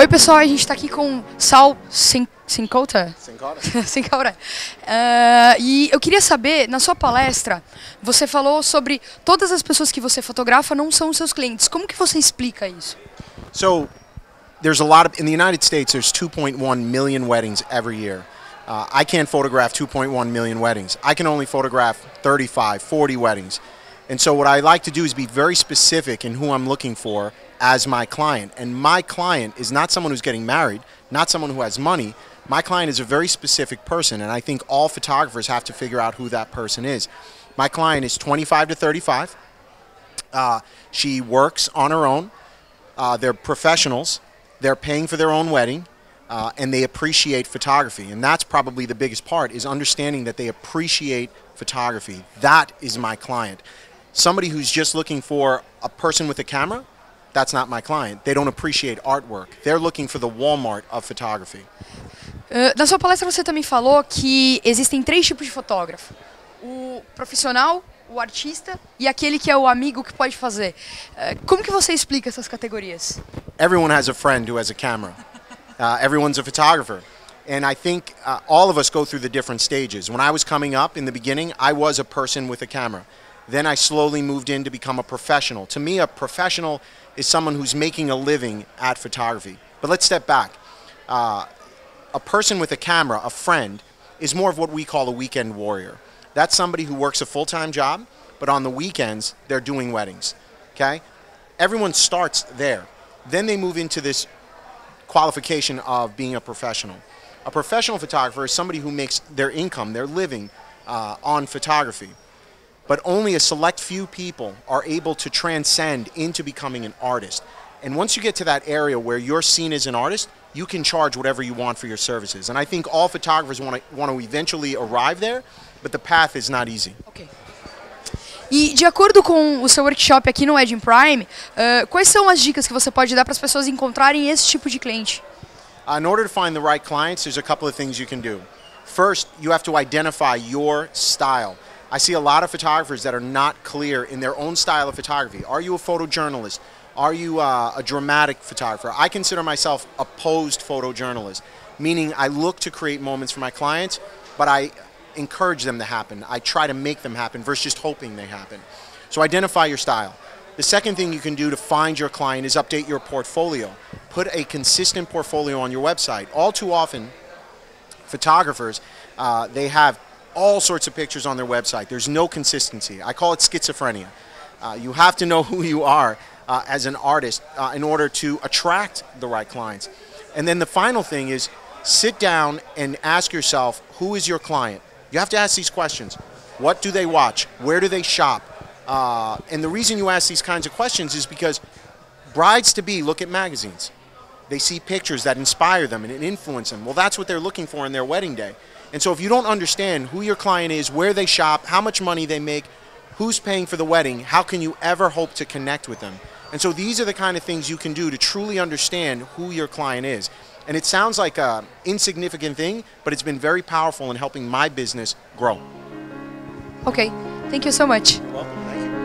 Oi, pessoal, a gente está aqui com Sal Cincotta. Cincotta. E eu queria saber, na sua palestra, você falou sobre todas as pessoas que você fotografa não são seus clientes. Como que você explica isso? So, there's a lot of, in the United States, there's 2.1 million weddings every year. I can't photograph 2.1 million weddings. I can only photograph 35, 40 weddings. And so what I like to do is be very specific in who I'm looking for as my client. And my client is not someone who's getting married, not someone who has money. My client is a very specific person, and I think all photographers have to figure out who that person is. My client is 25 to 35. She works on her own. They're professionals. They're paying for their own wedding. And they appreciate photography. And that's probably the biggest part, is understanding that they appreciate photography. That is my client. Somebody who's just looking for a person with a camera, that's not my client. They don't appreciate artwork. They're looking for the Walmart of photography. Na sua palestra você também falou que existem 3 tipos de fotógrafo. O profissional, o artista e aquele que é o amigo que pode fazer. Como que você explica essas categorias? Everyone has a friend who has a camera. Everyone's a photographer. And I think all of us go through the different stages. When I was coming up in the beginning, I was a person with a camera. Then I slowly moved in to become a professional. To me, a professional is someone who's making a living at photography. But let's step back. A person with a camera, a friend, is more of what we call a weekend warrior. That's somebody who works a full-time job, but on the weekends, they're doing weddings. Okay? Everyone starts there. Then they move into this qualification of being a professional. A professional photographer is somebody who makes their income, their living, on photography. But only a select few people are able to transcend into becoming an artist. And once you get to that area where you're seen as an artist, you can charge whatever you want for your services. And I think all photographers want to eventually arrive there, but the path is not easy. Ok. E de acordo com o seu workshop aqui no Wedding Prime, quais são as dicas que você pode dar para as pessoas encontrarem esse tipo de cliente? In order to find the right clients, there's a couple of things you can do. First, you have to identify your style. I see a lot of photographers that are not clear in their own style of photography. Are you a photojournalist? Are you a dramatic photographer? I consider myself a posed photojournalist, meaning I look to create moments for my clients, but I encourage them to happen. I try to make them happen versus just hoping they happen. So identify your style. The second thing you can do to find your client is update your portfolio. Put a consistent portfolio on your website. All too often, photographers, they have all sorts of pictures on their website. There's no consistency. I call it schizophrenia. You have to know who you are as an artist in order to attract the right clients. And then the final thing is sit down and ask yourself, who is your client? You have to ask these questions. What do they watch? Where do they shop? And the reason you ask these kinds of questions is because brides-to-be look at magazines. They see pictures that inspire them and influence them. Well, that's what they're looking for in their wedding day. And so if you don't understand who your client is, where they shop, how much money they make, who's paying for the wedding, how can you ever hope to connect with them? And so these are the kind of things you can do to truly understand who your client is. And it sounds like an insignificant thing, but it's been very powerful in helping my business grow. Ok, thank you so much. You're welcome. Thank you.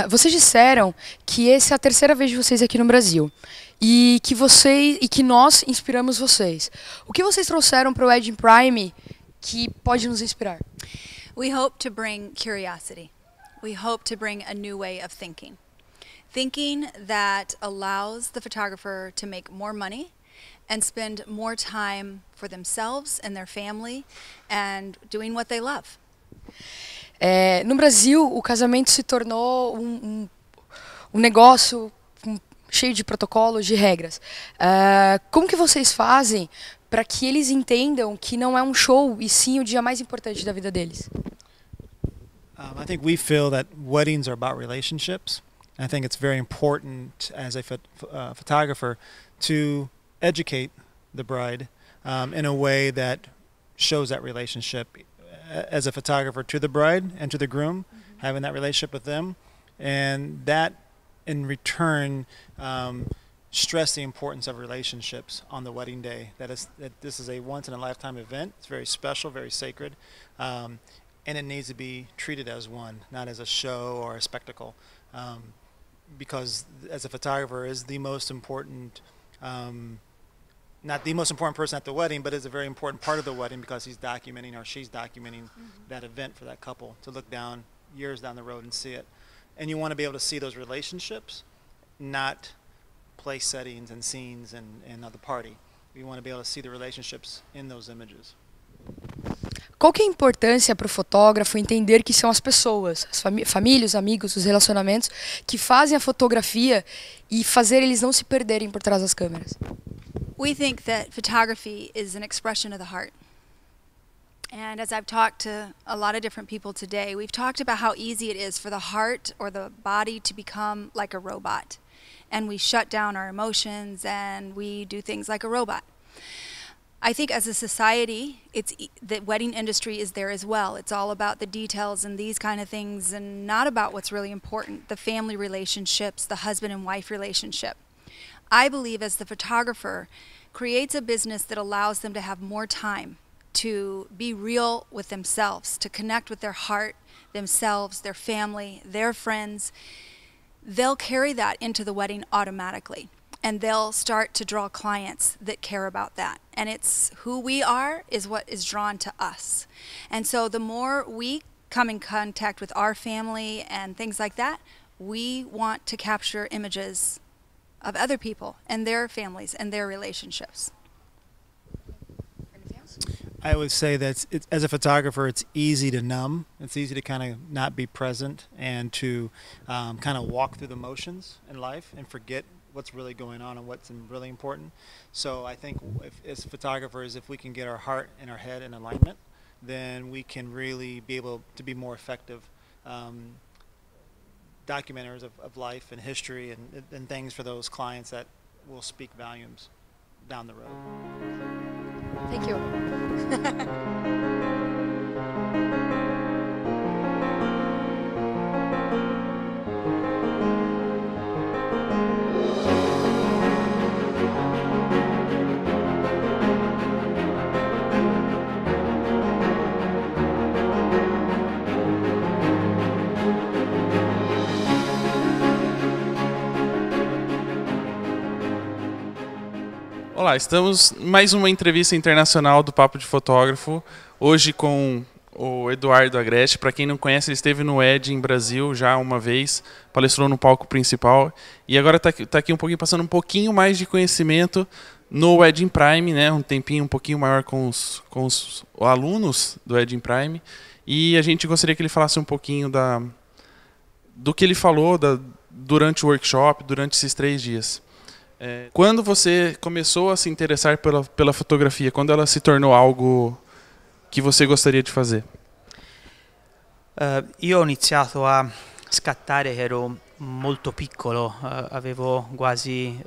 Vocês disseram que essa é a 3ª vez de vocês aqui no Brasil e que nós inspiramos vocês. O que vocês trouxeram para o Wedding Prime que pode nos inspirar? We hope to bring curiosity. We hope to bring a new way of thinking. Thinking that allows the photographer to make more money and spend more time for themselves and their family and doing what they love. No Brasil, o casamento se tornou um negócio cheio de protocolos, de regras. Como que vocês fazem para que eles entendam que não é um show e sim o dia mais importante da vida deles? I think we feel that weddings are about relationships. I think it's very important as a photographer to educate the bride in a way that shows that relationship as a photographer to the bride and to the groom, having that relationship with them, and that in return stress the importance of relationships on the wedding day. That this is a once-in-a-lifetime event. It's very special, very sacred, and it needs to be treated as one, not as a show or a spectacle, because as a photographer is the most important, not the most important person at the wedding, but is a very important part of the wedding, because he's documenting or she's documenting that event for that couple to look down years down the road and see it. And you want to be able to see those relationships, not place settings and scenes and the party. You want to be able to see the relationships in those images. Qual que é a importância para o fotógrafo entender que são as pessoas, as famílias, os amigos, os relacionamentos que fazem a fotografia e fazer eles não se perderem por trás das câmeras? We think that photography is an expression of the heart. And as I've talked to a lot of different people today, we've talked about how easy it is for the heart or the body to become like a robot. And we shut down our emotions and we do things like a robot. I think as a society, the wedding industry is there as well. It's all about the details and these kind of things, and not about what's really important, the family relationships, the husband and wife relationship. I believe as the photographer creates a business that allows them to have more time to be real with themselves, to connect with their heart, themselves, their family, their friends, they'll carry that into the wedding automatically. And they'll start to draw clients that care about that. And it's who we are is what is drawn to us. And so the more we come in contact with our family and things like that, we want to capture images of other people and their families and their relationships. I would say that as a photographer, it's easy to numb. It's easy to kind of not be present and to kind of walk through the motions in life and forget what's really going on and what's really important. So I think as photographers, if we can get our heart and our head in alignment, then we can really be able to be more effective documenters of life and history and things for those clients that will speak volumes down the road. Thank you. Olá, estamos em mais uma entrevista internacional do Papo de Fotógrafo, hoje com o Eduardo Agreste. Para quem não conhece, ele esteve no Wedding Brasil já uma vez, palestrou no palco principal e agora está aqui um pouquinho, passando um pouquinho mais de conhecimento no Wedding Prime, né? Um tempinho um pouquinho maior com os alunos do Wedding Prime, e a gente gostaria que ele falasse um pouquinho do que ele falou durante o workshop, durante esses 3 dias. Quando você começou a se interessar pela fotografia? Quando ela se tornou algo que você gostaria di fazer? Io ho iniziato a scattare che ero molto piccolo, avevo quasi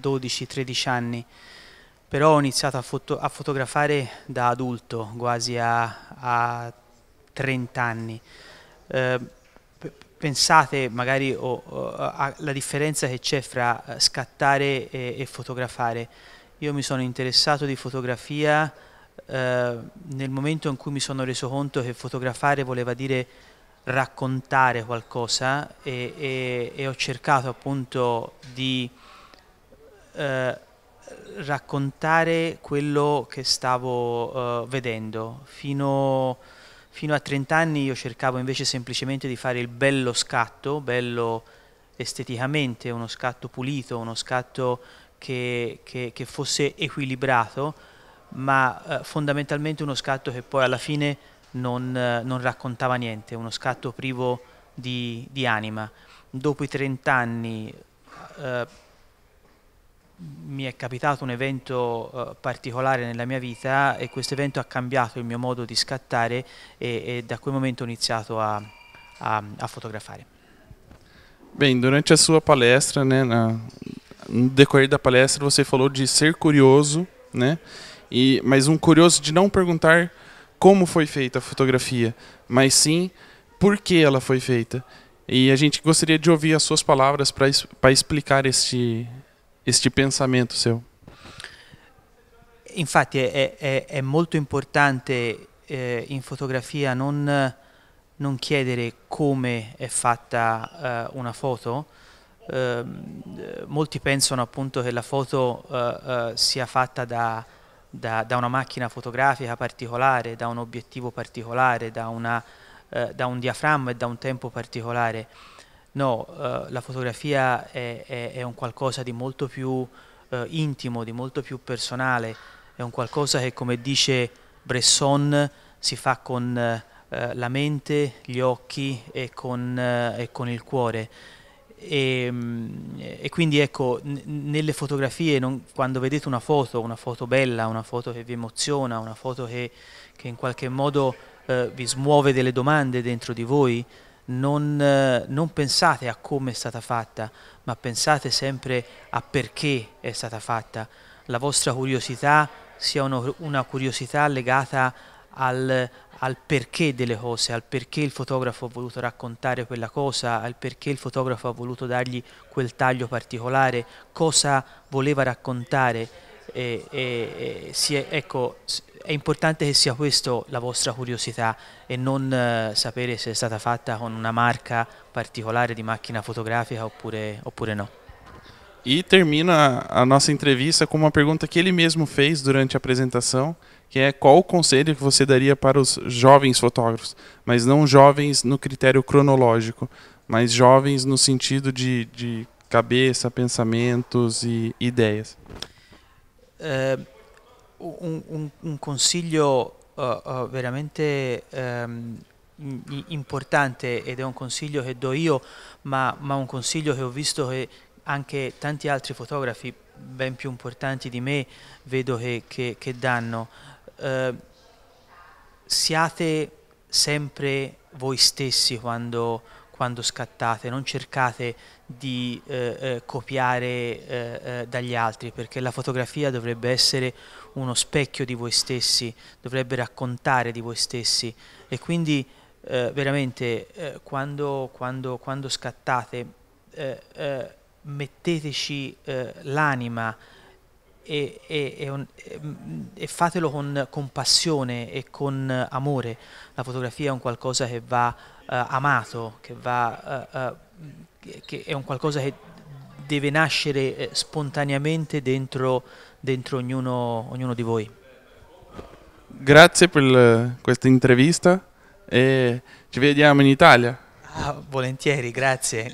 12-13 anni, però ho iniziato a fotografare da adulto, quasi a 30 anni. Pensate magari alla differenza che c'è fra scattare e fotografare. Io mi sono interessato di fotografia nel momento in cui mi sono reso conto che fotografare voleva dire raccontare qualcosa e ho cercato appunto di raccontare quello che stavo vedendo. Fino a 30 anni io cercavo invece semplicemente di fare il bello scatto, bello esteticamente, uno scatto pulito, uno scatto che fosse equilibrato, ma fondamentalmente uno scatto che poi alla fine non raccontava niente, uno scatto privo di anima. Dopo i 30 anni mi è capitato un evento particolare nella mia vita e questo evento ha cambiato il mio modo di scattare e da quel momento ho iniziato a fotografare. Bem, durante a sua palestra, né, no decorrer da palestra, você falou de ser curioso, né, Mas um curioso de não perguntar como foi feita a fotografia, mas sim por que ela foi feita. E a gente gostaria de ouvir as suas palavras para explicar este pensamento seu. Infatti è molto importante in fotografia non chiedere come è fatta una foto. Molti pensano appunto che la foto sia fatta da una macchina fotografica particolare, da un obiettivo particolare, da un diaframma e da un tempo particolare. No, la fotografia è un qualcosa di molto più intimo, di molto più personale, è un qualcosa che, come dice Bresson, si fa con la mente, gli occhi e con il cuore. E quindi ecco, nelle fotografie, quando vedete una foto bella, una foto che vi emoziona, una foto che in qualche modo vi smuove delle domande dentro di voi, non pensate a come è stata fatta, ma pensate sempre a perché è stata fatta. La vostra curiosità sia una curiosità legata al perché delle cose, al perché il fotografo ha voluto raccontare quella cosa, al perché il fotografo ha voluto dargli quel taglio particolare, cosa voleva raccontare. Ecco, è importante che sia questo la vostra curiosità e non sapere se è stata fatta con una marca particolare di macchina fotografica oppure no. E termina a nossa entrevista com uma pergunta que ele mesmo fez durante a apresentação, que é qual o conselho que você daria para os jovens fotógrafos, mas não jovens no critério cronológico, mas jovens no sentido de cabeça, pensamentos e ideias. Un consiglio veramente importante, ed è un consiglio che do io, ma un consiglio che ho visto che anche tanti altri fotografi ben più importanti di me vedo che danno. Siate sempre voi stessi quando scattate, non cercate di copiare dagli altri, perché la fotografia dovrebbe essere uno specchio di voi stessi, dovrebbe raccontare di voi stessi, e quindi veramente quando scattate metteteci l'anima e fatelo con passione e con amore. La fotografia è un qualcosa che va amato, che è un qualcosa che deve nascere spontaneamente dentro ognuno di voi. Grazie per questa intervista e ci vediamo in Italia. Volentieri, grazie.